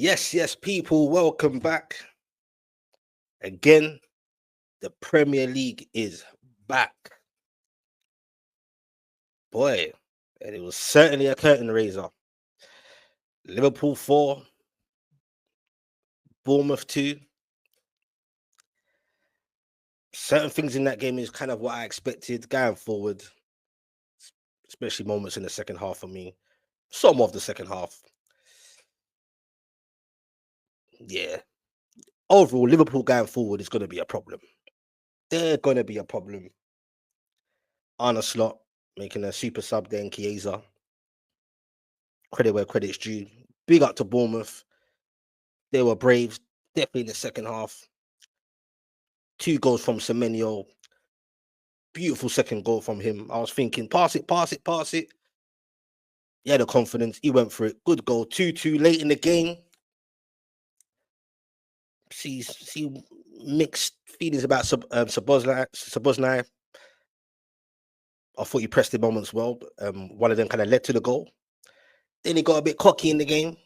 Yes, people, welcome back. Again, the Premier League is back. Boy, and it was certainly a curtain raiser. Liverpool 4, Bournemouth 2. Certain things in that game is kind of what I expected going forward, especially moments in the second half for me. Some of the second half. Yeah. Overall, Liverpool going forward is going to be a problem. They're going to be a problem. Arne Slot making a super sub there in Chiesa. Credit where credit's due. Big up to Bournemouth. They were brave, definitely in the second half. 2 goals from Semenyo. Beautiful second goal from him. I was thinking, pass it. He had the confidence. He went for it. Good goal. 2-2 late in the game. See mixed feelings about Sabozlai. I thought he pressed him moments well. One of them kind of led to the goal. Then he got a bit cocky in the game.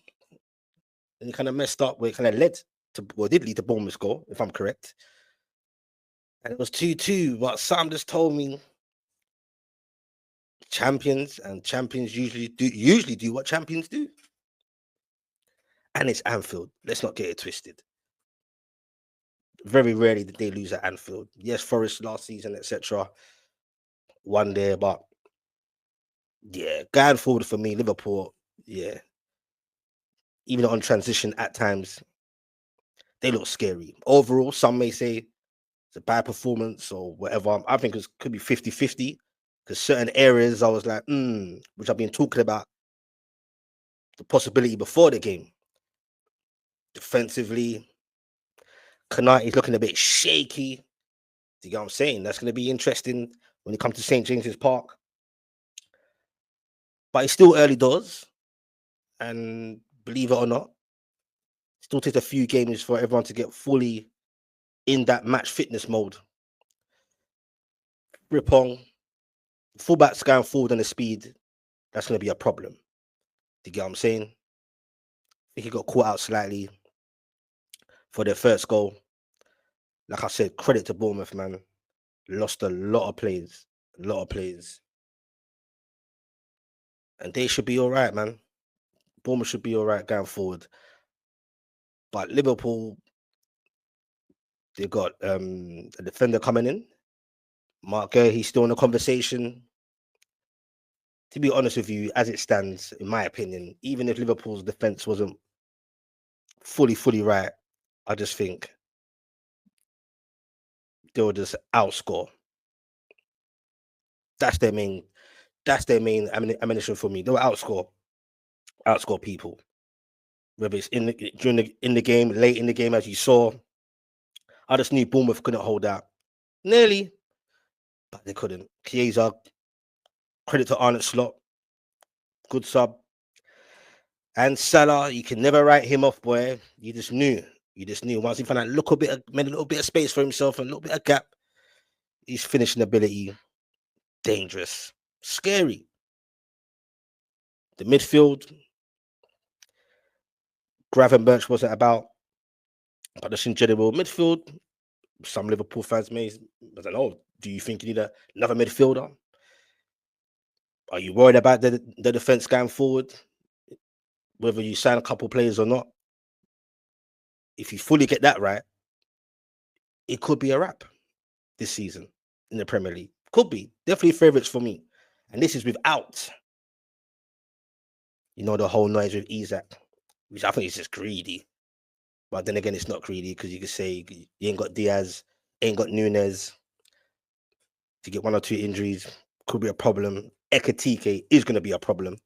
And he kind of messed up where it kind of did lead to Bournemouth's goal, if I'm correct. And it was 2-2. But Sam just told me champions usually do what champions do. And it's Anfield. Let's not get it twisted. Very rarely did they lose at Anfield. Yes, Forest last season, etc. Won there, but yeah, going forward for me, Liverpool, yeah. Even on transition at times, they look scary. Overall, some may say it's a bad performance or whatever. I think it could be 50-50 because certain areas I was like, which I've been talking about the possibility before the game. Defensively, Kanate is looking a bit shaky. Do you get what I'm saying? That's going to be interesting when it comes to St. James's Park. But it's still early doors. And believe it or not, it still takes a few games for everyone to get fully in that match fitness mode. Ripon, fullbacks going forward on the speed, that's going to be a problem. Do you get what I'm saying? I think he got caught out slightly for their first goal. Like I said, credit to Bournemouth, man. Lost a lot of players. And they should be all right, man. Bournemouth should be all right going forward. But Liverpool, they've got a defender coming in. Mark Gay, he's still in the conversation. To be honest with you, as it stands, in my opinion, even if Liverpool's defense wasn't fully right, I just think they'll just outscore. That's their main ammunition for me. They'll outscore people. Whether it's in the game, late in the game, as you saw. I just knew Bournemouth couldn't hold out. Nearly, but they couldn't. Chiesa, credit to Arne Slot. Good sub. And Salah, you can never write him off, boy. You just knew. Once he found out made a little bit of space for himself, a little bit of gap, his finishing ability, dangerous, scary. The midfield, Gravenberch wasn't about, but just in general, midfield, some Liverpool fans may, I don't know, do you think you need another midfielder? Are you worried about the defense going forward? Whether you sign a couple players or not? If you fully get that right, it could be a wrap this season in the Premier League. Could be. Definitely favourites for me. And this is without, the whole noise with Isak, which I think is just greedy. But then again, it's not greedy because you could say you ain't got Diaz, ain't got Nunez. To get 1 or 2 injuries could be a problem. Ekatike is going to be a problem.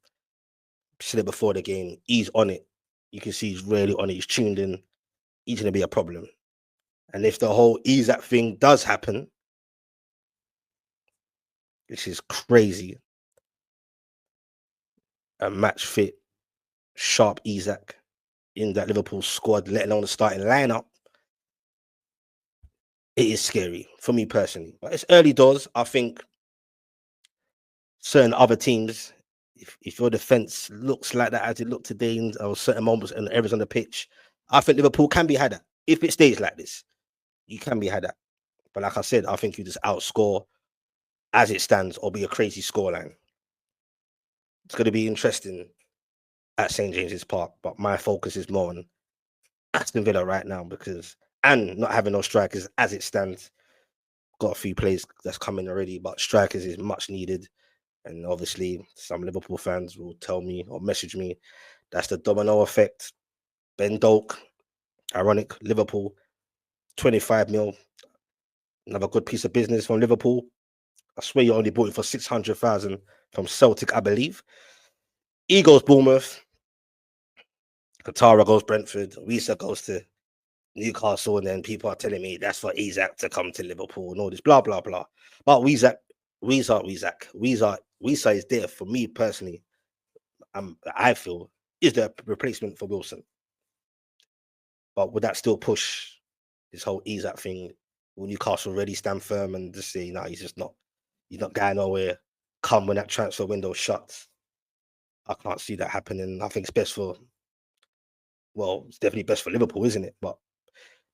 Said it before the game. He's on it. You can see he's really on it. He's tuned in. He's going to be a problem. And if the whole Isak thing does happen, which is crazy, a match fit, sharp Isak in that Liverpool squad, let alone the starting lineup, it is scary for me personally. But it's early doors. I think certain other teams, if your defense looks like that as it looked today or certain moments and errors on the pitch, I think Liverpool can be had at. If it stays like this, you can be had at. But like I said, I think you just outscore as it stands or be a crazy scoreline. It's going to be interesting at St James's Park, but my focus is more on Aston Villa right now because and not having no strikers as it stands. Got a few plays that's coming already, but strikers is much needed. And obviously, some Liverpool fans will tell me or message me that's the domino effect. Ben Doak, ironic, Liverpool, 25 mil, another good piece of business from Liverpool. I swear you only bought it for 600,000 from Celtic, I believe. E goes Bournemouth, Katara goes Brentford, Isak goes to Newcastle, and then people are telling me that's for Isak to come to Liverpool and all this blah blah blah. But Weezer is there for me personally. I feel is the replacement for Wilson. But would that still push this whole Isak thing? Will Newcastle really stand firm and just say, no, he's not going nowhere. Come when that transfer window shuts. I can't see that happening. I think it's best for, well, it's definitely best for Liverpool, isn't it? But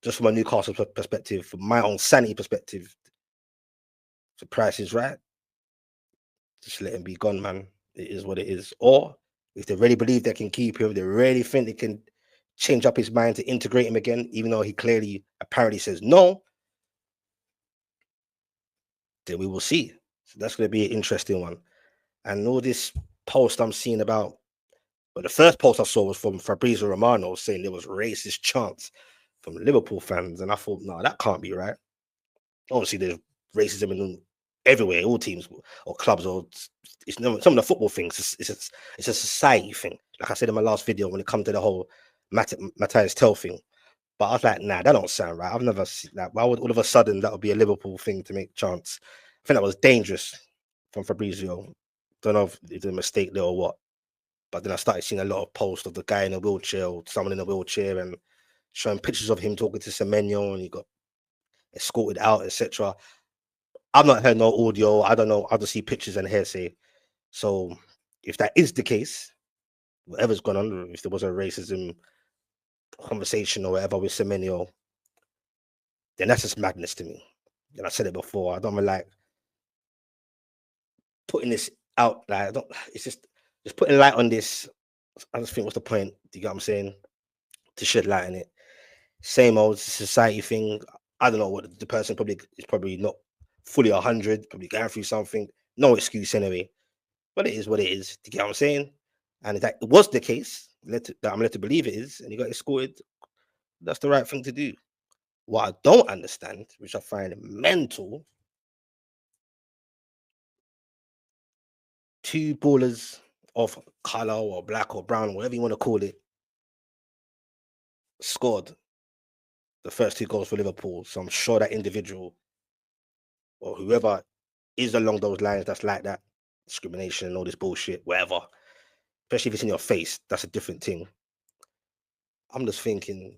just from a Newcastle perspective, from my own sanity perspective, the price is right. Just let him be gone, man. It is what it is. Or if they really believe they can keep him, they really think they can change up his mind to integrate him again, even though he clearly apparently says no, then we will see. So that's going to be an interesting one. And all this post I'm seeing about, but the first post I saw was from Fabrizio Romano saying there was racist chants from Liverpool fans, and I thought, no, that can't be right. Obviously, there's racism in everywhere, all teams or clubs, or it's some of the football things. It's a society thing. Like I said in my last video, when it comes to the whole Matthias Tell thing. But I was like, nah, that don't sound right. I've never seen that. Why would all of a sudden that would be a Liverpool thing to make chants? I think that was dangerous from Fabrizio. Don't know if it's a mistake there or what. But then I started seeing a lot of posts of the guy in a wheelchair or someone in a wheelchair and showing pictures of him talking to Semenyo and he got escorted out, etc. I've not heard no audio. I don't know. I just see pictures and hearsay. So if that is the case, whatever's gone on, if there was a racism conversation or whatever with Semenyo, then that's just madness to me. And I said it before. I don't really like putting this out. Like I don't. It's just putting light on this. I just think what's the point? Do you get what I'm saying? To shed light on it. Same old society thing. I don't know what the person probably is probably not fully 100, probably going through something. No excuse anyway. But it is what it is. Do you get what I'm saying? And if that was the case, that I'm led to believe it is, and he got escorted, that's the right thing to do. What I don't understand, which I find mental, two ballers of color or black or brown, whatever you want to call it, scored the first two goals for Liverpool. So I'm sure that individual or whoever is along those lines that's like that, discrimination and all this bullshit, whatever, especially if it's in your face, that's a different thing. I'm just thinking,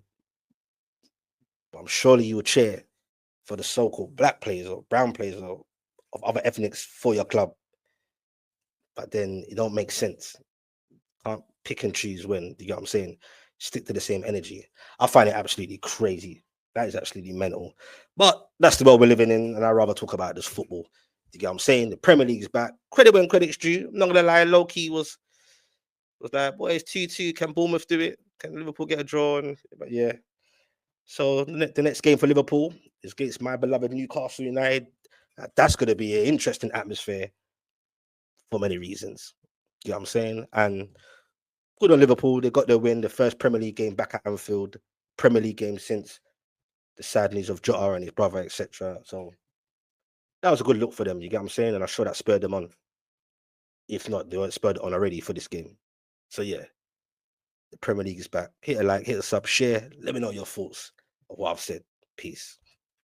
I'm surely you would cheer for the so-called black players or brown players or of other ethnics for your club, but then it don't make sense. Can't pick and choose when. Do you get what I'm saying? Stick to the same energy. I find it absolutely crazy. That is absolutely mental. But that's the world we're living in, and I'd rather talk about this football. Do you get what I'm saying? The Premier League's back. Credit when credit's due. I'm not gonna lie, low key was like, boy, it's 2-2. Can Bournemouth do it? Can Liverpool get a draw? But yeah. So the next game for Liverpool is against my beloved Newcastle United. That's gonna be an interesting atmosphere for many reasons. You know what I'm saying? And good on Liverpool. They got their win, the first Premier League game back at Anfield, Premier League game since the sad news of Jota and his brother, etc. So that was a good look for them. You get what I'm saying? And I'm sure that spurred them on. If not, they weren't spurred on already for this game. So yeah, the Premier League is back. Hit a like, hit a sub, share. Let me know your thoughts of what I've said. Peace.